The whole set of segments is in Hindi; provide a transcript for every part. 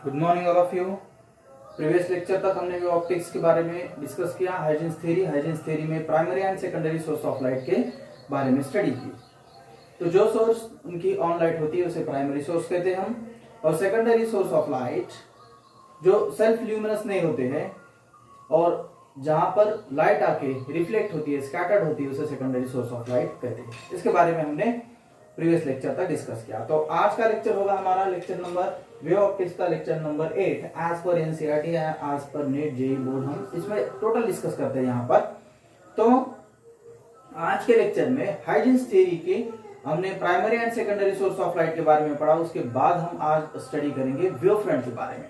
Good morning all of you. Previous lecture तक हमने वेव ऑप्टिक्स के बारे में डिस्कस किया। हाइजेंस थ्योरी में primary and secondary source of light के बारे में स्टडी की। तो जो सोर्स उनकी ऑन लाइट होती है उसे प्राइमरी सोर्स कहते हैं हम, और सेकेंडरी सोर्स ऑफ लाइट जो सेल्फ ल्यूमिनस नहीं होते हैं और जहां पर लाइट आके रिफ्लेक्ट होती है, स्कैटर्ड होती है, उसे सेकेंडरी सोर्स ऑफ लाइट कहते हैं। इसके बारे में हमने प्रीवियस लेक्चर तक डिस्कस किया। तो आज का लेक्चर होगा हमारा लेक्चर नंबर वेव ऑप्टिक्स का lecture number 8 as per NCERT as per NET JEE board. हम इसमें टोटल डिस्कस करते हैं यहाँ पर। तो आज के लेक्चर में हाइजेंस थ्योरी के हमने primary and secondary source of light के बारे में पढ़ा। उसके बाद हम आज स्टडी करेंगे वेव फ्रंट के बारे में।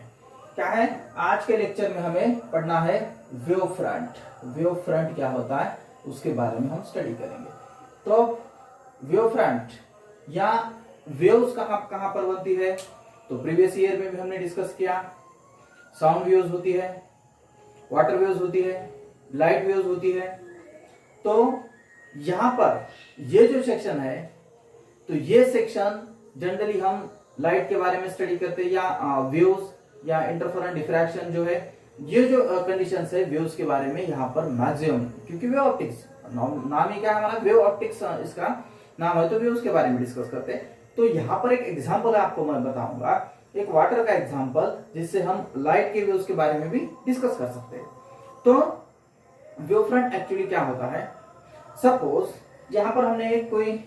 क्या है आज के लेक्चर में हमें पढ़ना है वेव फ्रंट। वेव फ्रंट क्या होता है उसके बारे में हम स्टडी करेंगे। तो वेव फ्रंट या वेव्स कहां पर बनती है, तो प्रीवियस ईयर में भी हमने डिस्कस किया। साउंड वेव्स होती है, वाटर वेव्स होती है, लाइट वेव्स होती है। तो यहां पर ये जो सेक्शन है, तो ये सेक्शन जनरली हम लाइट के बारे में स्टडी करते हैं, या वेव्स या इंटरफेरेंस डिफ्रैक्शन जो है, ये जो कंडीशंस है वेव्स के बारे में यहाँ पर मैक्सिमम, क्योंकि वेव ऑप्टिक्स नाम ही क्या है हमारा, वेव ऑप्टिक्स इसका नाम है, तो वेव्स के बारे में डिस्कस करते हैं। तो यहाँ पर एक एग्जांपल आपको मैं बताऊंगा, एक वाटर का एग्जांपल, जिससे हम लाइट के वेव्स के बारे में भी डिस्कस कर सकते हैं। तो वेव फ्रंट एक्चुअली क्या होता है, सपोज यहाँ पर हमने एक कोई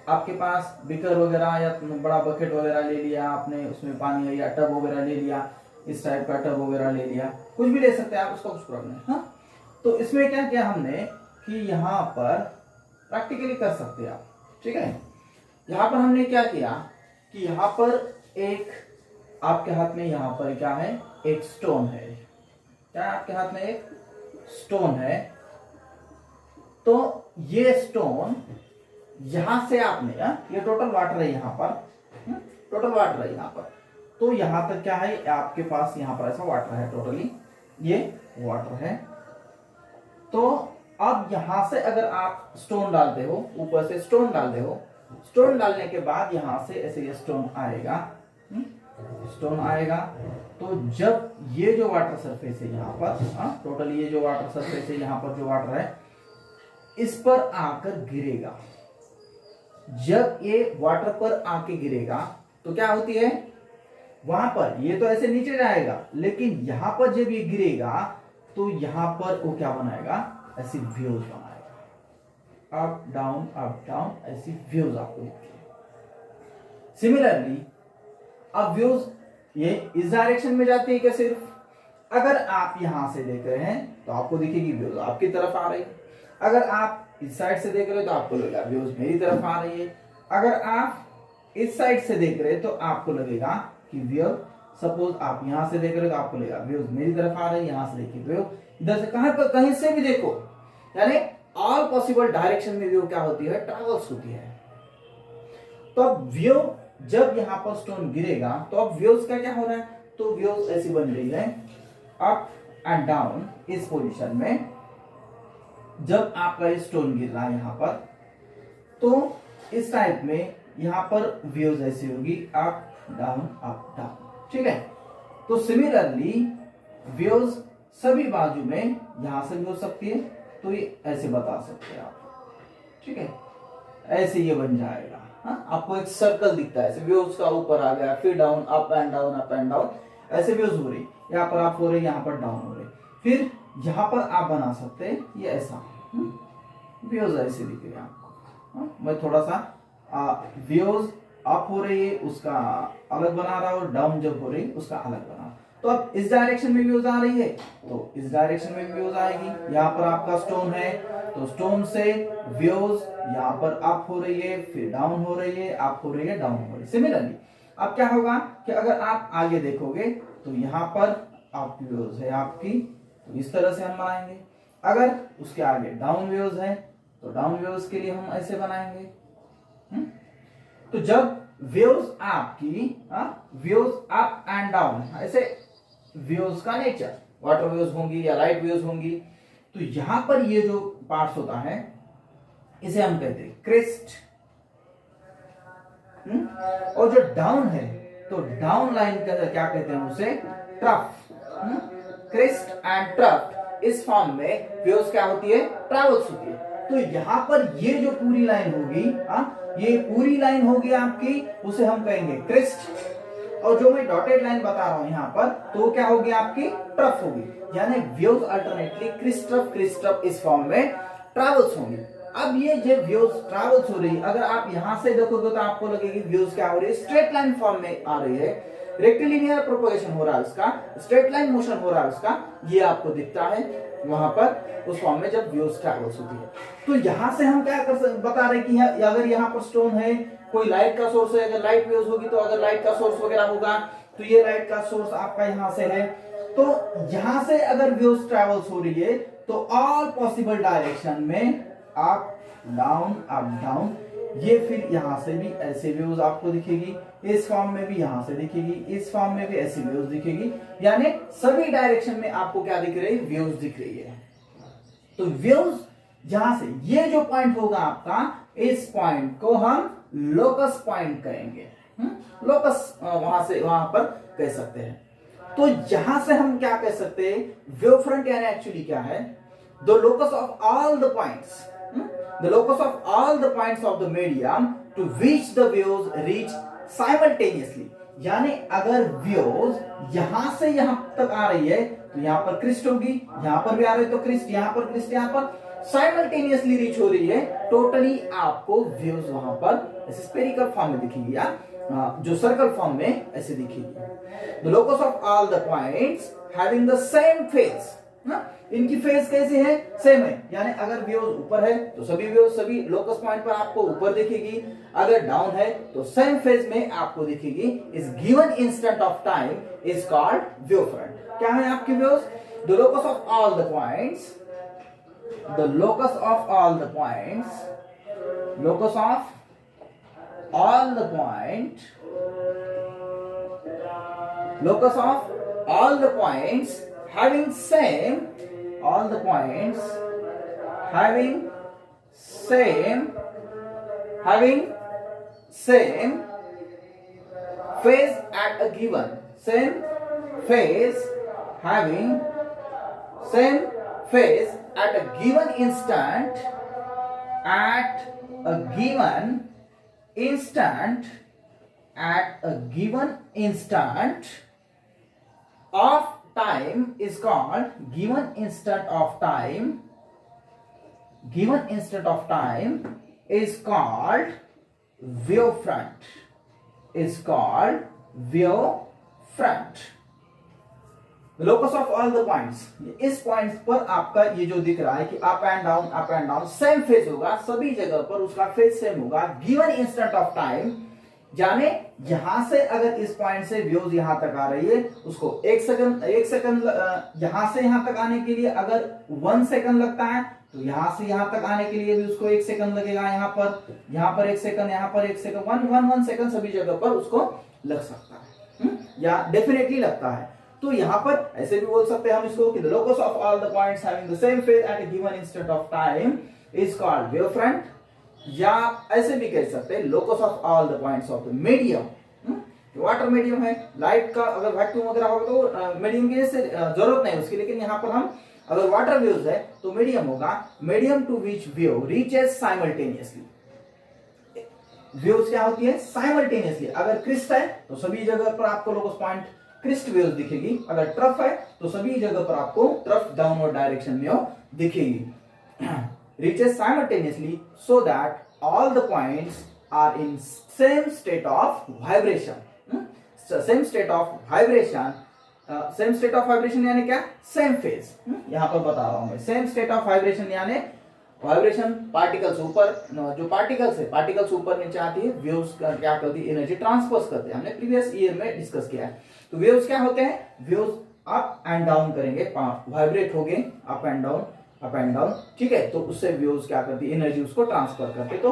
आपके पास बीकर वगैरह या बड़ा बकेट वगैरह ले लिया आपने, उसमें पानी या टब वगैरह ले लिया, इस टाइप का टब वगैरह ले लिया, कुछ भी ले सकते हैं आप, उसका कुछ प्रॉब्लम नहीं। हाँ, तो इसमें क्या किया हमने कि यहाँ पर प्रैक्टिकली कर सकते हैं आप, ठीक है। यहाँ पर हमने क्या किया कि यहाँ पर एक आपके हाथ में यहाँ पर क्या है, एक स्टोन है। क्या आपके हाथ में एक स्टोन है। तो ये स्टोन यहां से आपने, ये टोटल वाटर है यहाँ पर, टोटल वाटर है यहाँ पर। तो यहां तक क्या है आपके पास, यहाँ पर ऐसा वाटर है, टोटली ये वाटर है। तो अब यहां से अगर आप स्टोन डालते हो, ऊपर से स्टोन डालते हो, स्टोन डालने के बाद यहां से ऐसे ये स्टोन आएगा, स्टोन आएगा। तो जब ये जो वाटर सरफेस है यहाँ पर, टोटल ये जो वाटर सरफेस है यहाँ पर, जो वाटर है इस पर आकर गिरेगा। जब ये वाटर पर आके गिरेगा तो क्या होती है, वहां पर ये तो ऐसे नीचे जाएगा, लेकिन यहां पर जब ये गिरेगा तो यहां पर वो क्या बनाएगा, ऐसी वेव्स बनाएगा, अप डाउन ऐसी वेव्स आपको दिखती है। सिमिलरली अब वेव्स ये इस डायरेक्शन में जाती है क्या, सिर्फ अगर आप यहां से देख रहे हैं तो आपको दिखेगी वेव्स आपकी तरफ आ रही है। अगर आप इस साइड से देख रहे हो तो आपको लगेगा वेव्स मेरी तरफ आ रही है। अगर आप इस साइड से देख रहे हो तो आपको लगेगा कि वेव, सपोज आप यहां से देख रहे हो तो आपको लगेगा वेव्स मेरी तरफ आ रही है। यहां से देखिए वेव इधर से, कहां पर कहीं से भी देखो, यानी ऑल पॉसिबल डायरेक्शन में वेव क्या होती है, ट्रैवल्स होती है। तो अब वेव जब यहां पर स्टोन गिरेगा तो अब वेव्स का क्या हो रहा है, तो वेव्स ऐसी बन रही है अप एंड डाउन इस पोजीशन में। जब आपका स्टोन गिर रहा है यहां पर, तो इस टाइप में यहां पर वेव्स ऐसी होगी अप डाउन, ठीक है। तो सिमिलरली वेव्स सभी बाजू में यहां से भी हो सकती है, तो ये ऐसे बता सकते हैं आप, ठीक है। ऐसे ये बन जाएगा। हाँ, आपको एक सर्कल दिखता है, ऐसे वेव्स का ऊपर आ गया, फिर डाउन, अप एंड डाउन, ऐसे वेव्स हो रही, यहाँ पर आप हो रही, यहाँ पर डाउन हो रही। फिर यहाँ पर आप बना सकते हैं ये ऐसा, वेव्स ऐसे दिख रही है आपको। मैं थोड़ा सा वेव्स अप हो रही है उसका अलग बना रहा हूं, और डाउन जब हो रही है उसका अलग बना। तो अब इस डायरेक्शन में वेव्स आ रही है तो इस डायरेक्शन में वेव्स आएगी। यहाँ पर आपका स्टोन है तो स्टोन से वेव्स यहाँ पर अप हो रही है, फिर डाउन हो रही है, अप हो रही है, डाउन हो रही है। सिमिलरली अब क्या होगा कि अगर आप आगे देखोगे तो यहाँ पर आप वेव्स है आपकी, तो इस तरह से हम बनाएंगे। अगर उसके आगे डाउन वेव्स है तो डाउन वेव्स के लिए हम ऐसे बनाएंगे। तो जब वेव्स आपकी, वेव्स अप एंड डाउन, ऐसे वेव्स का नेचर, वाटर वेव्स होंगी या लाइट वेव्स होंगी, तो यहां पर ये जो पार्ट्स होता है इसे हम कहते हैं क्रेस्ट, और जो डाउन है तो डाउन लाइन का क्या कहते हैं उसे, ट्रफ। क्रिस्ट एंड ट्रफ इस फॉर्म में वेव्स क्या होती है, ट्रैवल्स होती है। तो यहां पर ये जो पूरी लाइन होगी, ये पूरी लाइन होगी आपकी, उसे हम कहेंगे क्रिस्ट। और जो मैं डॉटेड लाइन बता रहा हूं यहां पर, तो वो क्या होगी आपकी, ट्रफ होगी। यानी वेव्स अल्टरनेटली क्रिस्ट ट्रफ इस फॉर्म में ट्रैवल्स होंगी। अब ये जब वेव्स ट्रैवल्स हो रही है, अगर आप यहां से देखोगे तो आपको लगेगी वेव्स क्या हो रही है, स्ट्रेट लाइन फॉर्म में आ रही है, रेक्टिलिनियर प्रोपगेशन हो रहा है उसका, स्ट्रेट लाइन मोशन हो रहा है उसका, ये आपको दिखता है वहां पर उस फॉर्म में जब वेव्स ट्रैवल्स होती है। तो यहां से हम क्या बता रहे कि अगर यहाँ पर स्टोन है, कोई लाइट का सोर्स है, अगर लाइट वेव्स होगी तो अगर लाइट का सोर्स वगैरह होगा, तो ये लाइट का सोर्स आपका यहां से है, तो यहां से अगर वेव्स ट्रैवल्स हो रही है तो ऑल पॉसिबल डायरेक्शन में अप डाउन, ये फिर यहां से भी ऐसे वेव्स आपको दिखेगी, इस फॉर्म में भी यहां से दिखेगी, इस फॉर्म में भी ऐसी वेव्स दिखेगी, यानी सभी डायरेक्शन में आपको क्या दिख रही है, वेव्स दिख रही है। तो वेव्स यहां से ये जो पॉइंट होगा आपका, इस पॉइंट को हम लोकस पॉइंट कहेंगे, लोकस वहां से वहां पर कह सकते हैं। तो यहां से हम क्या कह सकते हैं, वेव फ्रंट यानी एक्चुअली क्या है, the locus of all the points, the locus of all the points of the medium to which the waves reach simultaneously। यानी अगर वेव्स यहां से यहां तक आ रही है तो यहां पर क्रिस्ट होगी, यहां पर भी आ रही है तो क्रिस्ट, यहां पर क्रिस्ट, यहां पर साइमल्टेनियसली रीच हो रही है, टोटली आपको वेव्स वहां पर ऐसे स्फेरिकल फॉर्म में दिखेगी या जो सर्कल फॉर्म में ऐसे दिखेगी। The locus of all the points having the same phase, इनकी फेज कैसे है, सेम है। यानी अगर वेव्स ऊपर है तो सभी वेव्स सभी लोकस पॉइंट पर आपको ऊपर दिखेगी, अगर डाउन है तो सेम फेज में आपको दिखेगी। इस given instant of time is called wave front. क्या है आपकी waves, the locus of all the points, the locus of all the points, locus of all the point, locus of all the points having same, all the points having same phase at a given, same phase having same phase at a given instant, at a given instant, at a given instant of time is called, given instant of time, given instant of time is called wave front, is called wave front। The locus of all the points, इस पॉइंट्स पर आपका ये जो दिख रहा है कि up and down same phase होगा, सभी जगह पर उसका फेज सेम होगा, गिवन इंस्टेंट ऑफ टाइम। जाने यहां से अगर इस पॉइंट से वेव्स यहां तक आ रही है, उसको एक सेकंड यहां से यहां तक आने के लिए अगर 1 सेकंड लगता है, तो यहां से यहां तक आने के लिए भी उसको 1 सेकंड लगेगा। यहां पर 1 सेकंड, यहां पर 1 सेकंड, 1 सेकंड सभी जगह पर उसको लग सकता है, या डेफिनेटली लगता है। तो यहां पर ऐसे भी बोल सकते हैं हम इसको कि the locus of all the points having the same phase at a given instant of time is called wave front, या ऐसे भी कह सकते हैं locus of all the points of the medium. Water medium है, लाइट का अगर वैक्यूम वगैरह होगा तो मीडियम की जरूरत नहीं उसकी, लेकिन यहाँ पर हम अगर वाटर वेव्स है तो मीडियम होगा, medium to which wave reaches simultaneously. Waves क्या होती है, साइमल्टेनियसली। अगर क्रिस्ट है तो सभी जगह पर आपको लोकस पॉइंट क्रिस्ट वेव्स दिखेगी, अगर ट्रफ है तो सभी जगह पर आपको ट्रफ डाउनवर्ड डायरेक्शन में दिखेगी। reaches simultaneously so that all the points are in same state of vibration, same state of vibration, same state of vibration यानी क्या, same phase। यहां पर बता रहा हूं मैं, same state of vibration यानी वाइब्रेशन पार्टिकल्स ऊपर, जो पार्टिकल्स है, पार्टिकल्स ऊपर नीचे आती है, वेव्स क्या करती है, एनर्जी ट्रांसफर करते हैं, हमने प्रीवियस ईयर में डिस्कस किया है। तो वेव्स क्या होते हैं, वेव्स अप एंड डाउन करेंगे, वाइब्रेट हो गए अप एंड डाउन, ठीक है। तो उससे वेव्स क्या करती है, एनर्जी उसको ट्रांसफर करते। तो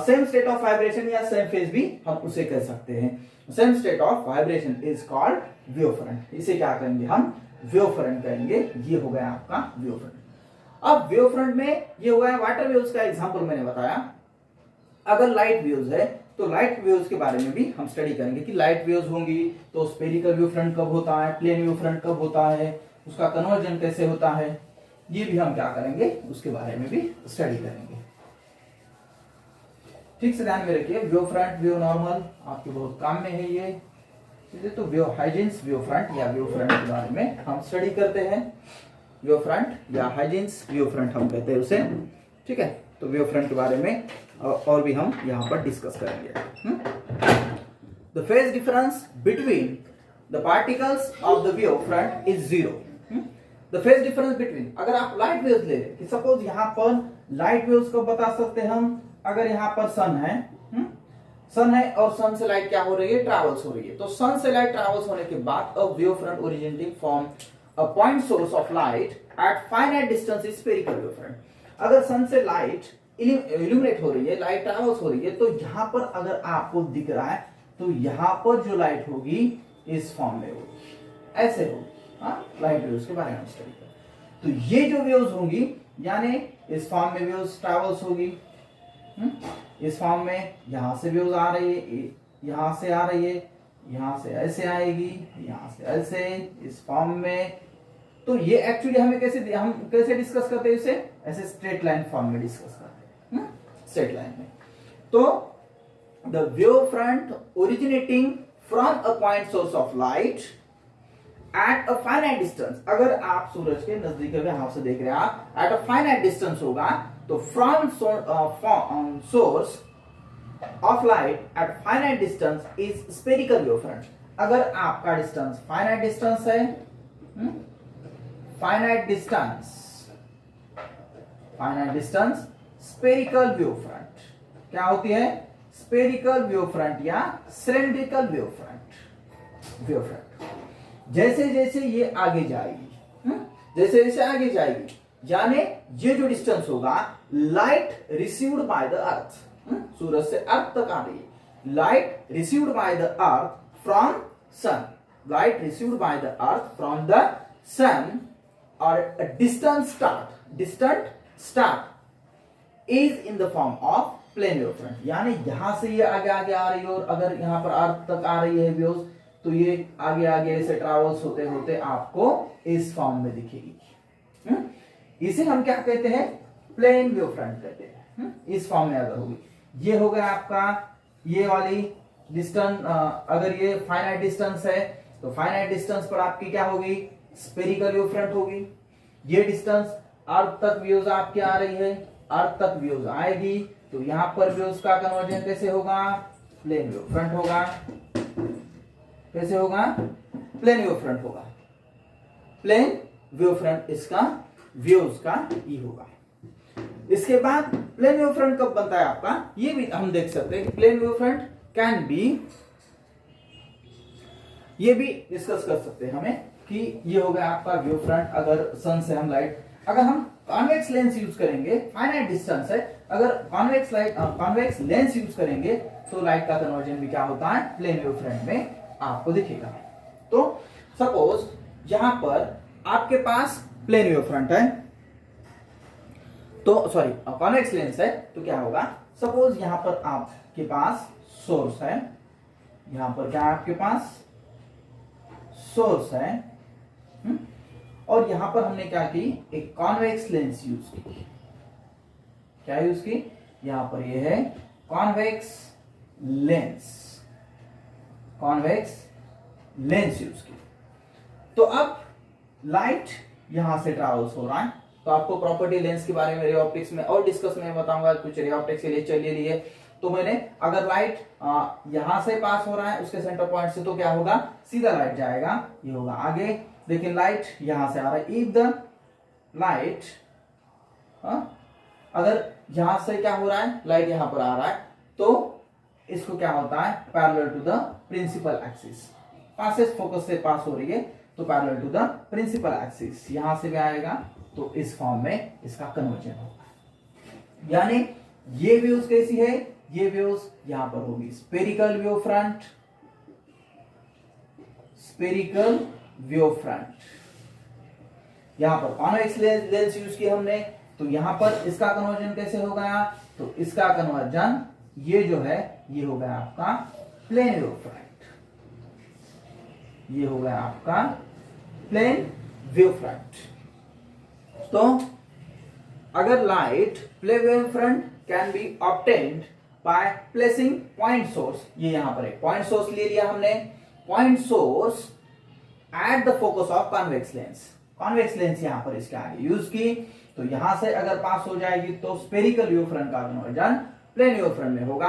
सेम स्टेट ऑफ वाइब्रेशन या सेम फेज भी हम उसे कह सकते हैं। Same state of vibration is called wave front. इसे क्या करेंगे हम, वेव फ्रंट कहेंगे। ये हो गया आपका वेव फ्रंट। अब वेव फ्रंट में ये हो गया वाटर वेव्स का एग्जांपल मैंने बताया। अगर लाइट वेव्स है तो लाइट वेव्स के बारे में भी हम स्टडी करेंगे कि लाइट वेव्स होंगी तो स्फेरिकल वेव फ्रंट कब होता है, प्लेन वेव फ्रंट कब होता है, उसका कन्वर्जन कैसे होता है, ये भी हम क्या करेंगे उसके बारे में भी स्टडी करेंगे। ठीक से ध्यान में रखिए, वेव फ्रंट वेव नॉर्मल आपके बहुत काम में है ये, तो वेव हाइजेंस वेव फ्रंट या वेव फ्रंट के बारे में हम स्टडी करते हैं। वेव फ्रंट या हाइजेंस वेव फ्रंट हम कहते हैं उसे। ठीक है, तो वेव फ्रंट के बारे में और भी हम यहाँ पर डिस्कस करेंगे। The phase difference between the particles of the wave front is zero. The phase difference between, अगर आप लाइट वेव्स ले रहे कि सपोज यहाँ पर लाइट वेव्स को बता सकते हैं हम, अगर यहाँ पर सन है, सन है और सन से लाइट क्या हो रही है, ट्रैवल्स हो रही है। तो सन से लाइट ट्रैवल्स होने के बाद a wave front originating from a point source of light at finite distance is spherical wave front. अगर सन से लाइट इल्यूमिनेट हो रही है, लाइट ट्रैवल्स हो रही है, तो यहां पर अगर आपको दिख रहा है तो यहां पर जो लाइट होगी इस फॉर्म में होगी, ऐसे होगी। लाइट वेव्स के बारे में स्टडी करें तो ये जो वेव्स होंगी यानी इस फॉर्म में वेव्स ट्रैवल्स होगी। इस फॉर्म में यहां से वेव्स आ रही है, यहां से आ रही है, यहां से ऐसे आएगी, यहां से ऐसे, इस फॉर्म में। तो ये एक्चुअली हम कैसे डिस्कस करते हैं इसे, ऐसे स्ट्रेट लाइन फॉर्म में डिस्कस करते हैं, स्ट्रेट लाइन में। तो the wave front originating from a point source of light at a finite distance, अगर आप सूरज के नजदीक यहां से देख रहे हैं आप, एट अ फाइनाइट डिस्टेंस होगा तो from source of light at finite distance is spherical wave front. अगर आपका डिस्टेंस फाइनाइट डिस्टेंस है, finite distance spherical wave front क्या होती है, स्फेरिकल वेव फ्रंट या सिलेंड्रिकल वेव फ्रंट। जैसे जैसे ये आगे जाएगी, जैसे जैसे आगे जाएगी, यानी ये जो डिस्टेंस होगा light received by the earth, सूरज से अर्थ तक आ रही है, light received by the earth from sun, light received by the earth from the sun और distant star is in the form of plane wave front. यानी यहां से ये आगे आगे आ रही है और अगर यहां पर अर्थ तक आ रही है वेव्स तो ये आगे आगे ऐसे ट्रैवल्स होते होते आपको इस फॉर्म में दिखेगी। इसे हम क्या कहते हैं, प्लेन वेव फ्रंट कहते हैं। इस फॉर्म में अगर होगी, ये हो गया आपका ये वाली डिस्टेंस। अगर ये फाइनाइट डिस्टेंस है तो फाइनाइट डिस्टेंस पर आपकी क्या होगी, स्फेरिकल वेव फ्रंट होगी। ये डिस्टेंस अर्थ तक वेव्स आपकी आ रही है, अर्थ तक वेव्स आएगी तो यहां पर वेव्स का कन्वर्जन कैसे होगा, प्लेन वेव फ्रंट होगा। कैसे होगा, प्लेन वेव फ्रंट होगा। प्लेन वेव फ्रंट इसका वेव्स का ई होगा। इसके बाद प्लेन वेव फ्रंट कब बनता है आपका, ये भी हम देख सकते हैं कि plane wave front can be, ये भी डिस्कस कर सकते हैं हमें कि ये हो गया आपका वेव फ्रंट। अगर सन से हम लाइट, अगर हम कॉन्वेक्स लेंस यूज करेंगे, फाइनाइट डिस्टेंस है, अगर कॉन्वेक्स लेंस यूज करेंगे तो लाइट का कन्वर्जन भी क्या होता है, प्लेन वेव फ्रंट में आपको दिखेगा। तो सपोज यहां पर आपके पास प्लेन वेव फ्रंट है, तो सॉरी कॉन्वेक्स लेंस है, तो क्या होगा, सपोज यहां पर आपके पास सोर्स है, यहां पर क्या है आपके पास सोर्स है, और यहां पर हमने क्या की, एक कॉन्वेक्स लेंस यूज की। क्या यूज की, यहां पर ये है कॉन्वेक्स लेंस यूज की। तो अब लाइट यहां से ट्रैवल्स हो रहा है, तो आपको प्रॉपर्टी लेंस के बारे में रे ऑप्टिक्स में और डिस्कस में बताऊंगा, कुछ रे ऑप्टिक्स के लेक्चर ले लिए। तो मैंने अगर लाइट यहां से पास हो रहा है उसके सेंटर पॉइंट से, तो क्या होगा, सीधा लाइट जाएगा, ये होगा आगे। लेकिन लाइट यहां से आ रहा है, इफ द लाइट, अगर यहां से क्या हो रहा है, लाइट यहां पर आ रहा है, तो इसको क्या होता है, parallel to the principal axis, passes focus से पास हो रही है तो parallel to the principal axis, यहां से भी आएगा तो इस फॉर्म में इसका कन्वर्जन होगा। यानी ये वेव्स कैसी है, ये वेव्स यहां पर होगी स्फेरिकल वेव फ्रंट। यहां पर कॉन्वेक्स लेंस यूज की हमने, तो यहां पर इसका कन्वर्जन कैसे होगा, तो इसका कन्वर्जन ये जो है ये हो गया आपका प्लेन वेव फ्रंट, ये हो गया आपका प्लेन वेव फ्रंट। तो अगर light plane wave front can be obtained by placing point source, ये यहां पर एक पॉइंट सोर्स ले लिया हमने, point source at the focus of convex lens, convex lens यहां पर इसके आगे यूज की, तो यहां से अगर पास हो जाएगी तो स्फेरिकल वेव फ्रंट का कन्वर्जन प्लेन वेव फ्रंट में होगा।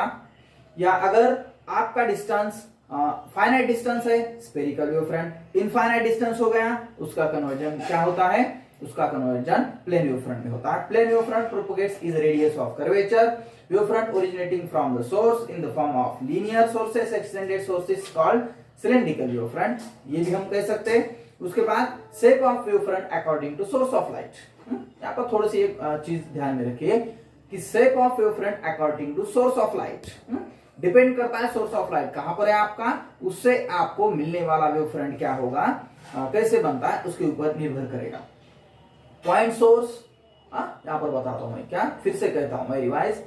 या अगर आपका डिस्टेंस फाइनाइट डिस्टेंस है, spherical wave front, infinite distance हो गया, उसका कन्वर्जन क्या होता है, उसका कन्वर्जन प्लेन वेव फ्रंट में होता है। Plane wave front propagates is radius of curvature, wave front originating from the source in the form of linear sources, extended sources called cylindrical wave front, ये भी हम कह सकते हैं। उसके बाद shape of wave front according to source of light, यहाँ पर थोड़ी सी एक चीज ध्यान में रखिए कि shape of wave front according to source of light depend करता है सोर्स ऑफ लाइट कहां पर है आपका, उससे आपको मिलने वाला वेव फ्रंट क्या होगा, कैसे बनता है, उसके ऊपर निर्भर करेगा। पॉइंट सोर्स यहां पर बताता हूं मैं, क्या फिर से कहता हूं मैं revise,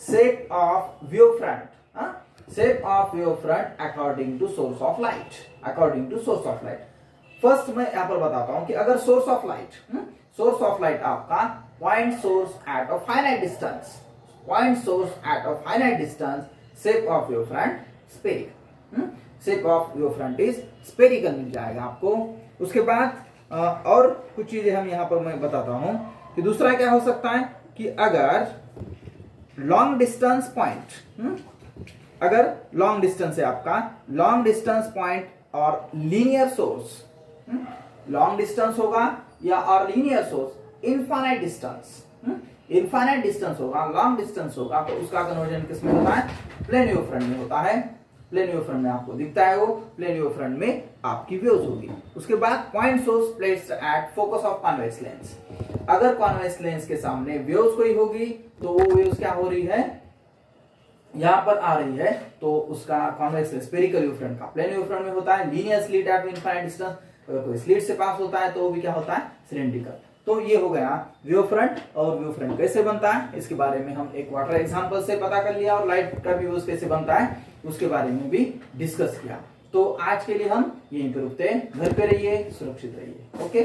shape of wave front, shape of wave front according to source of light, according to source of light. First मैं यहां पर बताता हूं कि अगर सोर्स ऑफ लाइट आपका point source at a finite distance, point source at a finite distance, shape of wave front spherical, shape of wave front is spherical मिल जाएगा आपको। उसके बाद और कुछ चीजें हम यहां पर मैं बताता हूं कि दूसरा क्या हो सकता है कि अगर लॉन्ग डिस्टेंस पॉइंट, अगर लॉन्ग डिस्टेंस है आपका, लॉन्ग डिस्टेंस पॉइंट और लीनियर सोर्स, लॉन्ग डिस्टेंस होगा या और linear source infinite distance, infinite distance होगा, लॉन्ग डिस्टेंस होगा, तो उसका कन्वर्जन किसमें होता है, प्लेन वेव फ्रंट में होता है। प्लेन वेव फ्रंट में आपको दिखता है वो, प्लेन वेव फ्रंट में आपकी वेव्स होगी। उसके बाद point source placed at focus of convex lens, अगर कॉन्वेक्स लेंस के सामने वेव्स कोई होगी तो वो वेव्स क्या हो रही है, यहां पर आ रही है, तो उसका convex lens spherical wave front का प्लेन वेव फ्रंट में होता है। Linear slit eight infinite distance, अगर कोई स्लिट से पास होता है तो वो भी क्या होता है, सिलेंड्रिकल। तो ये हो गया वेव फ्रंट, और वेव फ्रंट कैसे बनता है इसके बारे में हम एक वाटर एग्जांपल से पता कर लिया, और लाइट का भी कैसे बनता है उसके बारे में भी डिस्कस किया। तो आज के लिए हम यहीं पर रुकते हैं, घर पे रहिए, सुरक्षित रहिए, ओके।